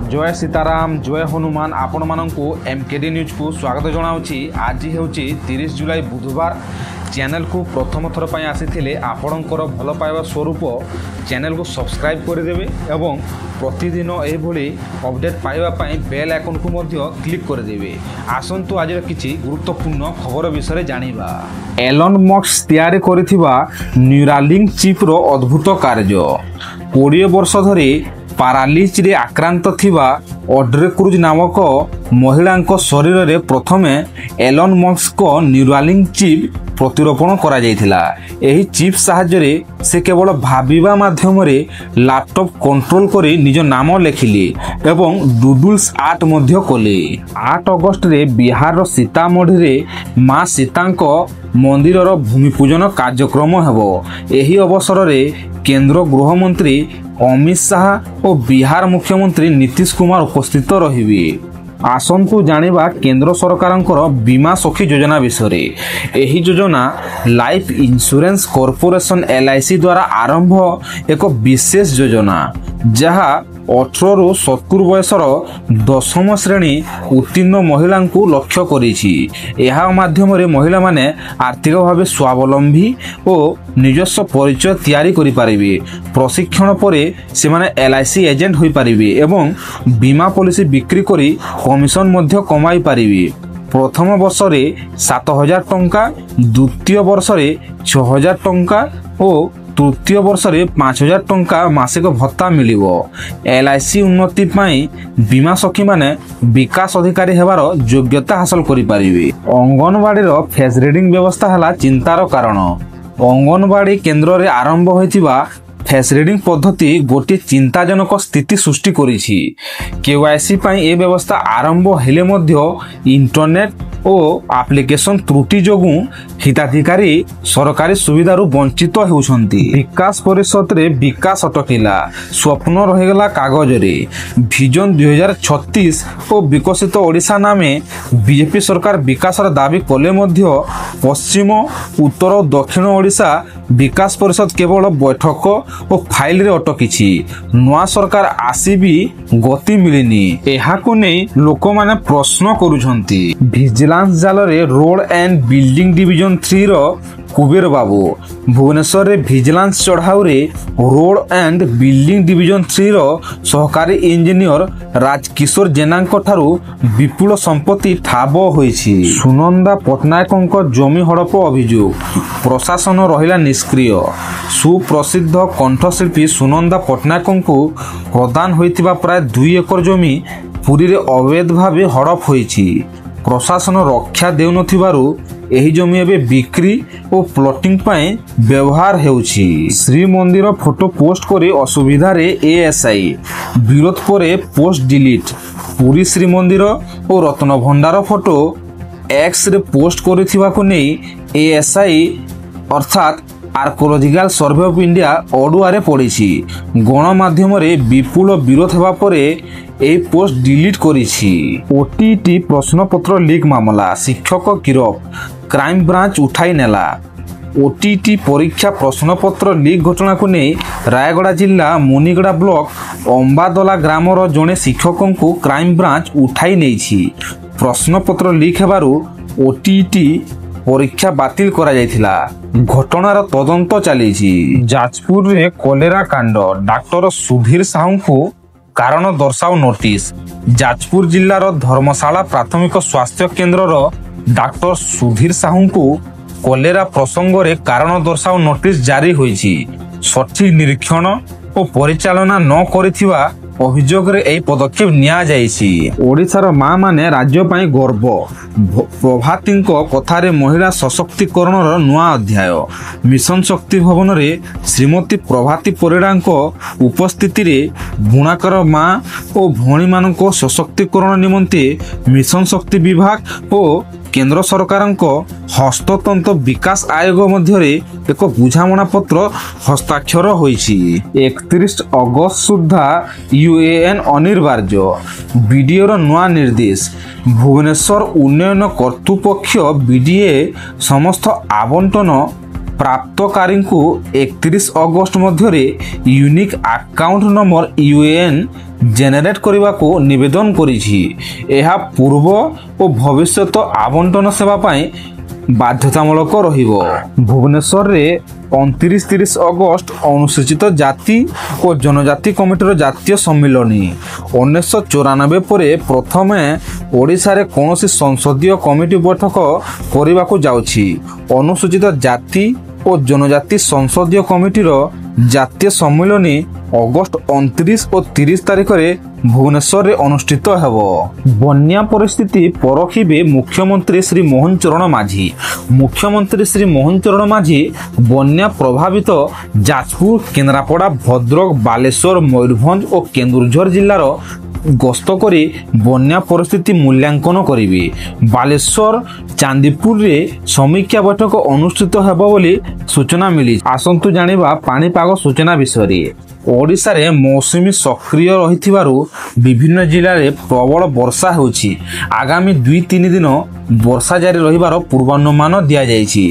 जय सीताराम जय हनुमान आपण मानक एमकेडी न्यूज को स्वागत जनाऊँगी। आज हूँ 30 जुलाई बुधवार। चैनल को प्रथम थर पर आसी आपणकर भल पाइबा स्वरूप चैनल को सब्सक्राइब करदेवे एवं प्रतिदिन यह अपडेट पाइबापी बेल आइकन को क्लिक करदेवे। आसतु आज किसी गुरुत्वपूर्ण खबर विषय जानिबा। एलन मस्क तैयारी करिथिबा न्यूरालिंक चिप्र अद्भुत कार्य। 20 वर्ष धरी पारालिस रे आक्रांत थिबा ऑड्रे क्रूज नामक महिला शरीर में प्रथमे एलन मस्क को न्यूरालिंक चिप प्रतिरोपण करा जायथिला। एही चिप साहाय्य से केवल भाबिबा माध्यम रे लैपटॉप कंट्रोल करी निज नाम लेखिले एवं डुडुल्स आर्ट मध्य कले। 8 अगस्त रे बिहार सीतामढ़ी रे मां सीतांक मंदिर भूमि पूजन कार्यक्रम हेबो। एही अवसर रे केंद्र गृहमंत्री अमित शाह और बिहार मुख्यमंत्री नीतीश कुमार उपस्थित रहिबे। आसंतु जानिबा केंद्र सरकारंकर बीमा सखी योजना विषय। एही योजना लाइफ इंश्योरेंस कॉर्पोरेशन LIC द्वारा आरंभ एक विशेष योजना जहा 18 रु 70 बयसर 10म श्रेणी उत्तीर्ण महिला को लक्ष्य करिछि। एहा माध्यम रे महिला माने आर्थिक भाव स्वावलंबी और निजस्व परिचय तैयारी करि पारिबे। प्रशिक्षण परे से माने LIC एजेंट होई पारिबे एवं बीमा पॉलिसी बिक्री करी कमिशन मध्य कमाई पारिबे। प्रथम वर्ष रे 7000 टंका, द्वितीय वर्ष रे 6000 टंका और तृतीय वर्ष रे 5000 टंका मासिक भत्ता मिलिबो। LIC उन्नति पाई बीमा सखी माने विकास अधिकारी हेबार योग्यता हासिल करि पारिबे। अंगनवाड़ी रो फेस रीडिंग व्यवस्था हला चिंतार कारण। अंगनवाड़ी केंद्र रे आरंभ होइतिबा फेस रीडिंग पद्धति गोटे चिंताजनक स्थिति सृष्टि करिछि। KYC पाई ए व्यवस्था आरंभ हेले मध्य इंटरनेट और एप्लिकेशन त्रुटि जोगु हिताधिकारी सरकारी सुविधारु वंचित होउछंती। विकास परिषद रे विकास अटकिला, स्वप्न रहिगला कागज रे। विजन 2036 और विकसित ओडिशा नामे बीजेपी सरकार विकास दाबी कले मध्य पश्चिम उत्तर और दक्षिण ओडिशा विकास परिषद केवल बैठक और फाइल रे अटकिछि। नवा सरकार आसीबी गति मिलिनी। एहाकु नै लोक माने प्रश्न करूछंती। विजिलेंस जाल रे रोड एंड बिल्डिंग डिविजन 3 रो कुबेर बाबू भुवनेश्वर रे विजिलेंस चढ़ाऊ रे रोड एंड बिल्डिंग डिविजन 3 रो सहकारी इंजीनियर राजकिशोर जेनांक ठारू विपुल संपत्ति ठाब होईछि। सुनंदा पटनायक जमी हड़प अभियोग, प्रशासन रहिला निष्क्रिय। सुप्रसिद्ध कंठशिल्पी सुनंदा पटनायक प्रदान होइतिबा प्राय 2 एकर जमी पुरी रे अवैध भावे हड़प होईछि। प्रशासन रक्षा देउनथिबारु एही जमी एबे बिक्री और प्लॉटिंग पाए व्यवहार हेउछि। श्री मंदिर फोटो पोस्ट करे असुविधा रे ASI विरोध परे पोस्ट डिलीट। पुरी श्री मंदिर और रत्न भंडार फोटो X रे पोस्ट करिथिबा को नै ASI अर्थात आर्कोलॉजिकल सर्वे ऑफ इंडिया अडुआरे पड़िछि। गणमाध्यम रे विपुल विरोध हेबा परे ए पोस्ट डिलीट करिछि। OTT प्रश्नपत्र लीक मामला, शिक्षक गिरफ, क्राइम ब्रांच उठाई नेला। OTT परीक्षा प्रश्नपत्र लीक घटना को नहीं रायगड़ा जिला मुनिगड़ा ब्लॉक अंबादला ग्रामर जड़े शिक्षक को क्राइम ब्रांच उठाई नहीं। प्रश्नपत्र लीक हेबारु OTT परीक्षा बातिल करा जायथिला। घटनार तदंत चली। जाजपुर रे कोलेरा कांड, डॉक्टर सुधीर साहू को कारण दर्शाओ नोटिस। जाजपुर जिलार धर्मशाला प्राथमिक स्वास्थ्य केन्द्र डॉक्टर सुधीर साहू को कोलेरा प्रसंग रे कारण दर्शाओ नोटिस जारी होईछि। सठिक निरीक्षण और परिचालना न करिथिबा अभियोग रे एई पदक्षेप निया जायछि। ओडिशार मां माने राज्य पई गर्व। प्रभातींको कथारे महिला सशक्तिकरणर नुआ अध्याय। मिशन शक्ति भवन रे श्रीमती प्रभाती परिडांको उपस्थिति रे बुणाकर मां और भौणी मानको सशक्तिकरण निमंते मिशन शक्ति विभाग और केंद्र सरकारंको हस्ततंत्र विकास आयोग मध्यरे एक बुझामणा पत्र हस्ताक्षर होईछि। 31 अगस्त सुधा UAN अनिर्वार्य। बीडीओ नुआ निर्देश। भुवनेश्वर उन्नयन कर्तृपक्ष BDA समस्त आवंटन ପ୍ରାପ୍ତକାରୀଙ୍କୁ 31 ଅଗଷ୍ଟ ମଧ୍ୟରେ unique account number UAN generate କରିବାକୁ ନିବେଦନ କରିଛି। ଏହା ପୂର୍ବ ଓ ଭବିଷ୍ୟତ ଆବଣ୍ଟନ ସେବା ପାଇଁ ବାଧ୍ୟତାମୂଳକ ରହିବ। ଭୁବନେଶ୍ୱରରେ 29-30 ଅଗଷ୍ଟ ଅନୁସୂଚିତ ଜାତି ଓ ଜନଜାତି କମିଟିର ଜାତୀୟ ସମ୍ମିଳନୀ। 1994 ପରେ ପ୍ରଥମେ ଓଡ଼ିଶାରେ କୌଣସି ସଂସଦୀୟ କମିଟି ବୈଠକ କରିବାକୁ ଯାଉଛି। ଅନୁସୂଚିତ ଜାତି ଓ ଜନଜାତି ସଂସଦୀୟ କମିଟିର ଜାତୀୟ ସମ୍ମିଳନୀ ଅଗଷ୍ଟ 29 ଓ 30 ତାରିଖରେ ଭୁବନେଶ୍ୱରରେ ଅନୁଷ୍ଠିତ ହେବ। ବନ୍ୟା ପରିସ୍ଥିତି ପରଖିବେ ମୁଖ୍ୟମନ୍ତ୍ରୀ ଶ୍ରୀ ମୋହନ ଚରଣ ମାଝୀ। ମୁଖ୍ୟମନ୍ତ୍ରୀ ଶ୍ରୀ ମୋହନ ଚରଣ ମାଝୀ ବନ୍ୟା ପ୍ରଭାବିତ ଯାଜପୁର, କେନ୍ଦ୍ରାପଡ଼ା, ଭଦ୍ରକ, ବାଲେଶ୍ୱର, ମୟୂରଭଞ୍ଜ ଓ କେନ୍ଦୁଝର ଜିଲ୍ଲାର ଗସ୍ତ କରି ବନ୍ୟା ପରିସ୍ଥିତି ମୂଲ୍ୟାଙ୍କନ କରିବେ। ବାଲେଶ୍ୱର, ଚାନ୍ଦିପୁରରେ ସମୀକ୍ଷା ବୈଠକ ଅନୁଷ୍ଠିତ ହେବ ବୋଲି ସୂଚନା ମିଳିଛି। ଆସନ୍ତୁ ଜାଣିବା ପାଣିପାଗ ସୂଚନା ବିଷୟରେ। ଓଡ଼ିଶାରେ ମୌସୁମୀ ସକ୍ରିୟ ରହିଥିବାରୁ ବିଭିନ୍ନ ଜିଲ୍ଲାରେ ପ୍ରବଳ ବର୍ଷା ହେଉଛି। ଆଗାମୀ 2-3 ଦିନ ବର୍ଷା ଜାରି ରହିବାର ପୂର୍ବାନୁମାନ ଦିଆଯାଇଛି।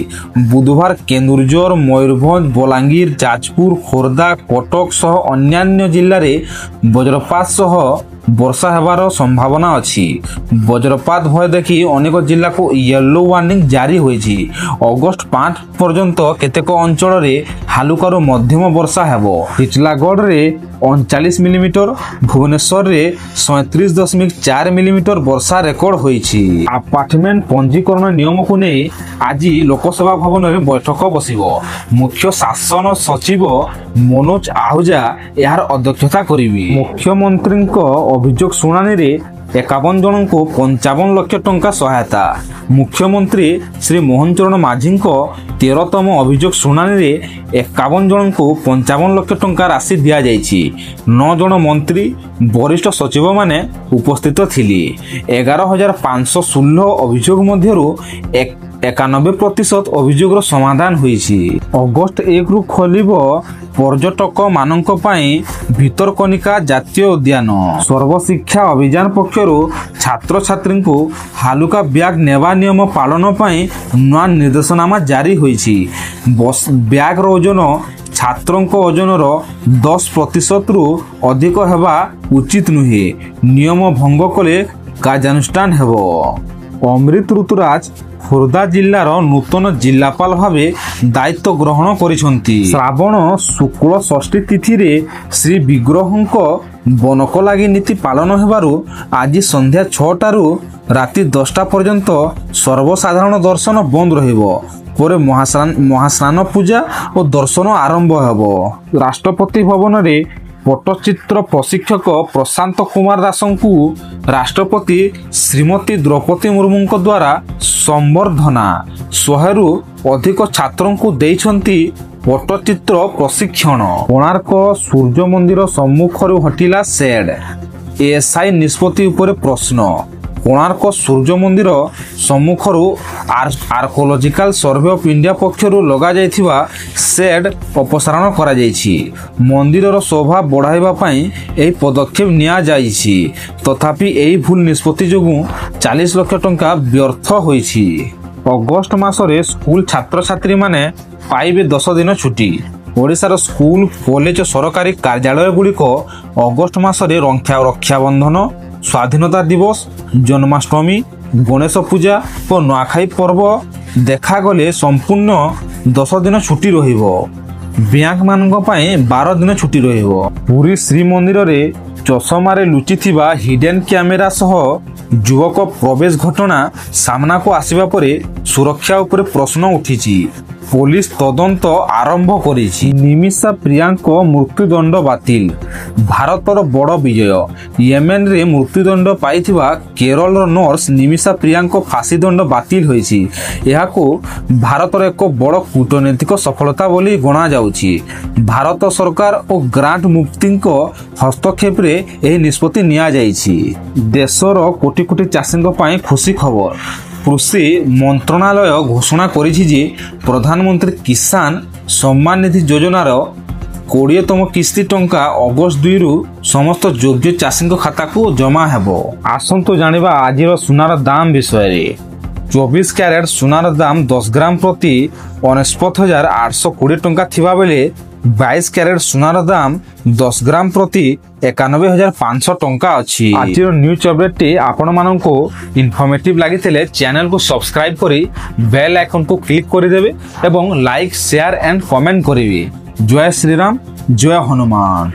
ବୁଧବାର କେନ୍ଦୁଝର, ମୟୂରଭଞ୍ଜ, ବଲାଙ୍ଗୀର, ଯାଜପୁର, ଖୋର୍ଦ୍ଧା, କଟକ ସହ ଅନ୍ୟାନ୍ୟ ଜିଲ୍ଲାରେ ବଜ୍ରପାତ ସହ ବର୍ଷା ହେବାର ସମ୍ଭାବନା ଅଛି। ବଜ୍ରପାତ ଭୟ ଦେଖି ଅନେକ ଜିଲ୍ଲାକୁ ୟେଲୋ ୱାର୍ଣ୍ଣିଂ ଜାରି ହୋଇଛି। ଅଗଷ୍ଟ 5 ପର୍ଯ୍ୟନ୍ତ କେତେକ ଅଞ୍ଚଳରେ ହାଲୁକାରୁ ମଧ୍ୟମ ବର୍ଷା ହେବ। ଟିଟିଲାଗଡ଼ରେ 39 ମିଲିମିଟର, ଭୁବନେଶ୍ୱରରେ 37.4 ମିଲିମିଟର ବର୍ଷା ରେକର୍ଡ ହୋଇଛି। ଆପାର୍ଟମେଣ୍ଟ ପଞ୍ଜୀକରଣ ନିୟମକୁ ନେଇ ଆଜି ଲୋକସଭା ଭବନରେ ବୈଠକ ବସିବ। ମୁଖ୍ୟ ଶାସନ ସଚିବ ମନୋଜ ଆହୁଜା ଏହାର ଅଧ୍ୟକ୍ଷତା କରିବେ। ମୁଖ୍ୟମନ୍ତ୍ରୀଙ୍କ ଅଭିଯୋଗ ଶୁଣାଣିରେ 51 ଜଣଙ୍କୁ 55 ଲକ୍ଷ ଟଙ୍କା ସହାୟତା। ମୁଖ୍ୟମନ୍ତ୍ରୀ ଶ୍ରୀ ମୋହନ ଚରଣ ମାଝୀଙ୍କ 13ତମ ଅଭିଯୋଗ ଶୁଣାଣିରେ 51 ଜଣଙ୍କୁ 55 ଲକ୍ଷ ଟଙ୍କା ରାଶି ଦିଆଯାଇଛି। 9 ଜଣ ମନ୍ତ୍ରୀ, ବରିଷ୍ଠ ସଚିବମାନେ ଉପସ୍ଥିତ ଥିଲେ। 11,516 ଅଭିଯୋଗ ମଧ୍ୟରୁ 91% ଅଭିଯୋଗର ସମାଧାନ ହୋଇଛି। ଅଗଷ୍ଟ 1ରୁ ଖୋଲିବ ପର୍ଯ୍ୟଟକମାନଙ୍କ ପାଇଁ ଭିତରକନିକା ଜାତୀୟ ଉଦ୍ୟାନ। ସର୍ବଶିକ୍ଷା ଅଭିଯାନ ପକ୍ଷରୁ ଛାତ୍ରଛାତ୍ରୀଙ୍କୁ ହାଲୁକା ବ୍ୟାଗ୍ ନେବା ନିୟମ ପାଳନ ପାଇଁ ନୂଆ ନିର୍ଦ୍ଦେଶନାମା ଜାରି ହୋଇଛି। ବ୍ୟାଗ୍ର ଓଜନ ଛାତ୍ରଙ୍କ ଓଜନର 10%ରୁ ଅଧିକ ହେବା ଉଚିତ ନୁହେଁ। ନିୟମ ଭଙ୍ଗ କଲେ କାର୍ଯ୍ୟାନୁଷ୍ଠାନ ହେବ। ଅମୃତ ଋତୁରାଜ ଖୋର୍ଦ୍ଧା ଜିଲ୍ଲାର ନୂତନ ଜିଲ୍ଲାପାଳ ଭାବେ ଦାୟିତ୍ୱ ଗ୍ରହଣ କରିଛନ୍ତି। ଶ୍ରାବଣ ଶୁକ୍ଳ ଷଷ୍ଠୀ ତିଥିରେ ଶ୍ରୀ ବିଗ୍ରହଙ୍କ ବନକଲାଗି ନୀତି ପାଳନ ହେବାରୁ ଆଜି ସନ୍ଧ୍ୟା 6ଟାରୁ ରାତି 10ଟା ପର୍ଯ୍ୟନ୍ତ ସର୍ବସାଧାରଣ ଦର୍ଶନ ବନ୍ଦ ରହିବ। ପରେ ମହାସ୍ନାନ ପୂଜା ଓ ଦର୍ଶନ ଆରମ୍ଭ ହେବ। ରାଷ୍ଟ୍ରପତି ଭବନରେ ପଟ୍ଟଚିତ୍ର ପ୍ରଶିକ୍ଷକ ପ୍ରଶାନ୍ତ କୁମାର ଦାସଙ୍କୁ ରାଷ୍ଟ୍ରପତି ଶ୍ରୀମତୀ ଦ୍ରୌପଦୀ ମୁର୍ମୁଙ୍କ ଦ୍ୱାରା ସମ୍ବର୍ଦ୍ଧନା। 100ରୁ ଅଧିକ ଛାତ୍ରଙ୍କୁ ଦେଇଛନ୍ତି ପଟ୍ଟଚିତ୍ର ପ୍ରଶିକ୍ଷଣ। କୋଣାର୍କ ସୂର୍ଯ୍ୟ ମନ୍ଦିର ସମ୍ମୁଖରୁ ହଟିଲା ସେଡ୍। ଏଏସ୍ଆଇ ନିଷ୍ପତ୍ତି ଉପରେ ପ୍ରଶ୍ନ। କୋଣାର୍କ ସୂର୍ଯ୍ୟ ମନ୍ଦିର ସମ୍ମୁଖରୁ ଆର୍କୋଲୋଜିକାଲ ସର୍ଭେ ଅଫ୍ ଇଣ୍ଡିଆ ପକ୍ଷରୁ ଲଗାଯାଇଥିବା ସେଡ୍ ଅପସାରଣ କରାଯାଇଛି। ମନ୍ଦିରର ଶୋଭା ବଢ଼ାଇବା ପାଇଁ ଏହି ପଦକ୍ଷେପ ନିଆଯାଇଛି। ତଥାପି ଏହି ଭୁଲ ନିଷ୍ପତ୍ତି ଯୋଗୁଁ 40 ଲକ୍ଷ ଟଙ୍କା ବ୍ୟର୍ଥ ହୋଇଛି। ଅଗଷ୍ଟ ମାସରେ ସ୍କୁଲ ଛାତ୍ରଛାତ୍ରୀମାନେ ପାଇବେ 10 ଦିନ ଛୁଟି। ଓଡ଼ିଶାର ସ୍କୁଲ, କଲେଜ, ସରକାରୀ କାର୍ଯ୍ୟାଳୟଗୁଡ଼ିକ ଅଗଷ୍ଟ ମାସରେ ରକ୍ଷାବନ୍ଧନ, ସ୍ୱାଧୀନତା ଦିବସ, ଜନ୍ମାଷ୍ଟମୀ, ଗଣେଶ ପୂଜା ଓ ନୂଆଖାଇ ପର୍ବ ଦେଖାଗଲେ ସମ୍ପୂର୍ଣ୍ଣ 10 ଦିନ ଛୁଟି ରହିବ। ବ୍ୟାଙ୍କମାନଙ୍କ ପାଇଁ 12 ଦିନ ଛୁଟି ରହିବ। ପୁରୀ ଶ୍ରୀମନ୍ଦିରରେ ଚଷମାରେ ଲୁଚିଥିବା ହିଡେନ୍ କ୍ୟାମେରା ସହ ଯୁବକ ପ୍ରବେଶ ଘଟଣା ସାମ୍ନାକୁ ଆସିବା ପରେ ସୁରକ୍ଷା ଉପରେ ପ୍ରଶ୍ନ ଉଠିଛି। ପୋଲିସ ତଦନ୍ତ ଆରମ୍ଭ କରିଛି। ନିମିଷା ପ୍ରିୟାଙ୍କ ମୃତ୍ୟୁଦଣ୍ଡ ବାତିଲ। ଭାରତର ବଡ଼ ବିଜୟ। ୟେମେନରେ ମୃତ୍ୟୁଦଣ୍ଡ ପାଇଥିବା କେରଳର ନର୍ସ ନିମିଷା ପ୍ରିୟାଙ୍କ ଫାଶୀଦଣ୍ଡ ବାତିଲ ହୋଇଛି। ଏହାକୁ ଭାରତର ଏକ ବଡ଼ କୂଟନୈତିକ ସଫଳତା ବୋଲି ଗଣାଯାଉଛି। ଭାରତ ସରକାର ଓ ଗ୍ରାଣ୍ଟ ମୁଫ୍ତିଙ୍କ ହସ୍ତକ୍ଷେପରେ ଏହି ନିଷ୍ପତ୍ତି ନିଆଯାଇଛି। ଦେଶର କୋଟି କୋଟି ଚାଷୀଙ୍କ ପାଇଁ ଖୁସି ଖବର। କୃଷି ମନ୍ତ୍ରଣାଳୟ ଘୋଷଣା କରିଛି ଯେ ପ୍ରଧାନମନ୍ତ୍ରୀ କିଷାନ ସମ୍ମାନ ନିଧି ଯୋଜନାର 20ତମ କିସ୍ତି ଟଙ୍କା ଅଗଷ୍ଟ 2ରୁ ସମସ୍ତ ଯୋଗ୍ୟ ଚାଷୀଙ୍କ ଖାତାକୁ ଜମା ହେବ। ଆସନ୍ତୁ ଜାଣିବା ଆଜିର ସୁନାର ଦାମ ବିଷୟରେ। 24 କ୍ୟାରେଟ୍ ସୁନାର ଦାମ 10 ଗ୍ରାମ ପ୍ରତି 69,820 ଟଙ୍କା ଥିବା ବେଳେ 22 କ୍ୟାରେଟ୍ ସୁନାର ଦାମ 10 ଗ୍ରାମ ପ୍ରତି 91,500 ଟଙ୍କା ଅଛି। ଆଜିର ନ୍ୟୁଜ୍ ଅପଡେଟଟି ଆପଣମାନଙ୍କୁ ଇନଫର୍ମେଟିଭ୍ ଲାଗିଥିଲେ ଚ୍ୟାନେଲକୁ ସବସ୍କ୍ରାଇବ କରି ବେଲ୍ ଆଇକନକୁ କ୍ଲିକ୍ କରିଦେବେ ଏବଂ ଲାଇକ୍ ସେୟାର ଆଣ୍ଡ କମେଣ୍ଟ କରିବେ। ଜୟ ଶ୍ରୀରାମ, ଜୟ ହନୁମାନ।